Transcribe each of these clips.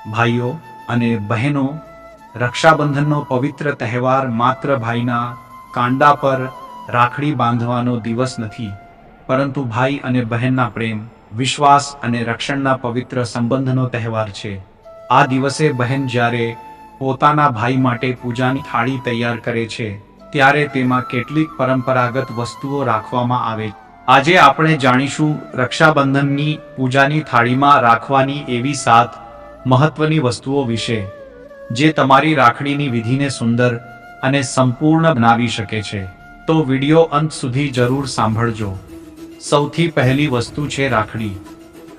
ભાઈઓ અને બહેનો, રક્ષાબંધનનો પવિત્ર તહેવાર માત્ર ભાઈના કાંડા પર રાખડી બાંધવાનો દિવસ નથી, પરંતુ ભાઈ અને બહેનના પ્રેમ, વિશ્વાસ અને રક્ષણના પવિત્ર સંબંધનો તહેવાર છે. આ દિવસે બહેન જ્યારે પોતાના ભાઈ માટે પૂજાની થાળી તૈયાર કરે છે, ત્યારે તેમાં કેટલીક પરંપરાગત વસ્તુઓ રાખવામાં આવે છે. આજે આપણે જાણીશું રક્ષાબંધનની પૂજાની થાળીમાં રાખવાની એવી 7 મહત્વની વસ્તુઓ વિશે, જે તમારી રાખડીની વિધિને સુંદર અને સંપૂર્ણ બનાવી શકે છે. તો વિડિયો અંત સુધી જરૂર સાંભળજો. સૌથી પહેલી વસ્તુ છે રાખડી.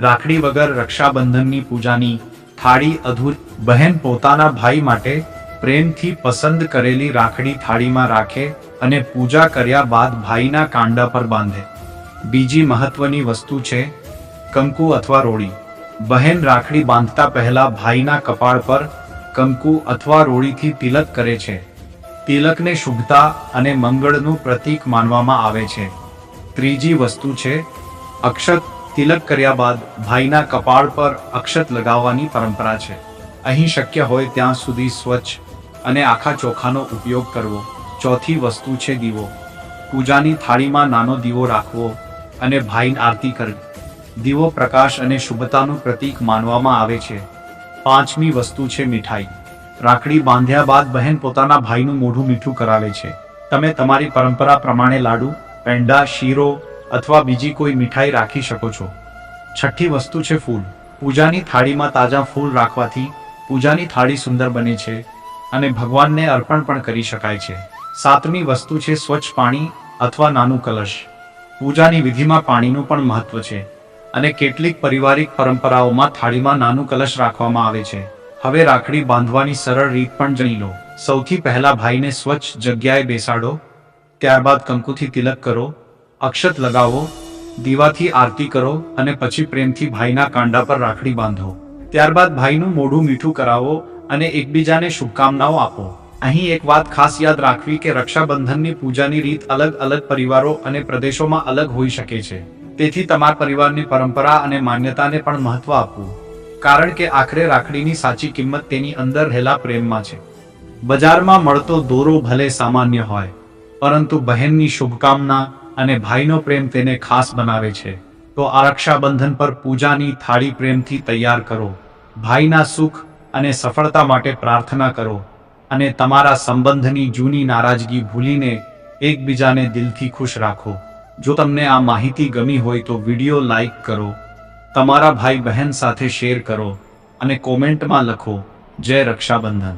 રાખડી વગર રક્ષાબંધનની પૂજાની થાળી અધૂરી. બહેન પોતાના ભાઈ માટે પ્રેમથી પસંદ કરેલી રાખડી થાળીમાં રાખે અને પૂજા કર્યા બાદ ભાઈના કાંડા પર બાંધે. બીજી મહત્વની વસ્તુ છે કંકુ અથવા રોળી. બહેન રાખડી બાંધતા પહેલા ભાઈના કપાળ પર કંકુ અથવા રોળીથી તિલક કરે છે. તિલકને શુભતા અને મંગળનું પ્રતીક માનવામાં આવે છે. ત્રીજી વસ્તુ છે અક્ષત. તિલક કર્યા બાદ ભાઈના કપાળ પર અક્ષત લગાવવાની પરંપરા છે. અહીં શક્ય હોય ત્યાં સુધી સ્વચ્છ અને આખા ચોખાનો ઉપયોગ કરવો. ચોથી વસ્તુ છે દીવો. પૂજાની થાળીમાં નાનો દીવો રાખવો અને ભાઈની આરતી કરવી. દીવો પ્રકાશ અને શુભતાનું પ્રતીક માનવામાં આવે છે. પાંચમી વસ્તુ છે મીઠાઈ. રાખડી બાંધ્યા બાદ બહેન પોતાના ભાઈનું મોઢું મીઠું કરાવે છે. તમે તમારી પરંપરા પ્રમાણે લાડુ, પેંડા, શીરો અથવા બીજી કોઈ મીઠાઈ રાખી શકો છો. છઠ્ઠી વસ્તુ છે ફૂલ. પૂજાની થાળીમાં તાજા ફૂલ રાખવાથી પૂજાની થાળી સુંદર બને છે અને ભગવાનને અર્પણ પણ કરી શકાય છે. સાતમી વસ્તુ છે સ્વચ્છ પાણી અથવા નાનું કલશ. પૂજાની વિધિમાં પાણીનું પણ મહત્વ છે અને કેટલીક પારિવારિક પરંપરાઓમાં થાળીમાં નાનું કલશ રાખવામાં આવે છે. હવે રાખડી બાંધવાની સરળ રીત પણ જાણી લો. સૌથી પહેલા ભાઈને સ્વચ્છ જગ્યાએ બેસાડો. ત્યારબાદ કંકુથી તિલક કરો, અક્ષત લગાવો, દીવાથી આરતી કરો અને પછી પ્રેમથી ભાઈના કાંડા પર રાખડી બાંધો. ત્યારબાદ ભાઈનું મોઢું મીઠું કરાવો અને એકબીજાને શુભકામનાઓ આપો. અહીં એક વાત ખાસ યાદ રાખવી કે રક્ષાબંધનની પૂજાની રીત અલગ અલગ પરિવારો અને પ્રદેશોમાં અલગ હોઈ શકે છે. તેથી તમારા પરિવારની પરંપરા અને માન્યતાને પણ મહત્વ આપવું, કારણ કે આખરે રાખડીની સાચી કિંમત તેની અંદર રહેલા પ્રેમમાં છે. બજારમાં મળતો દોરો ભલે સામાન્ય હોય, પરંતુ બહેનની શુભકામના અને ભાઈનો પ્રેમ તેને ખાસ બનાવે છે. તો આ રક્ષાબંધન પર પૂજાની થાળી પ્રેમથી તૈયાર કરો, ભાઈના સુખ અને સફળતા માટે પ્રાર્થના કરો અને તમારા સંબંધની જૂની નારાજગી ભૂલીને એકબીજાને દિલથી ખુશ રાખો. જો તમને આ માહિતી ગમી હોય તો વિડીયો લાઈક કરો, તમારા ભાઈ બહેન સાથે શેર કરો અને કોમેન્ટમાં લખો, જય રક્ષાબંધન.